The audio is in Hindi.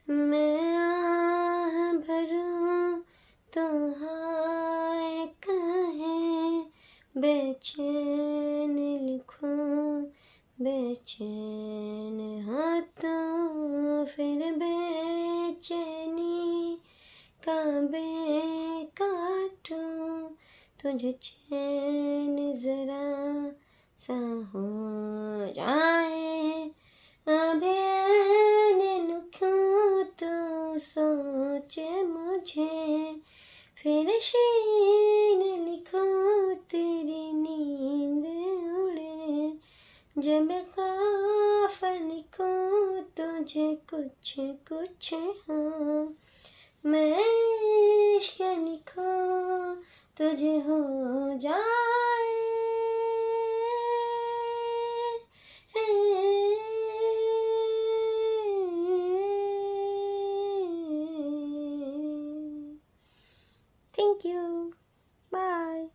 मैं आह भरूं तो हाय कहें, बेचैन लिखूं बेचैन हाँ तो फिर बेचैनी का बे काटूं, तुझे चैन जरा सा हो जाए। अभी लिखूं तो सोचे मुझे, फिर शीन लिखूं तेरी नींद उड़े। जब काफ लिखूं तुझे कुछ कुछ हो, मैं इश्क लिखूं तुझे हो जाए। Thank you. Bye.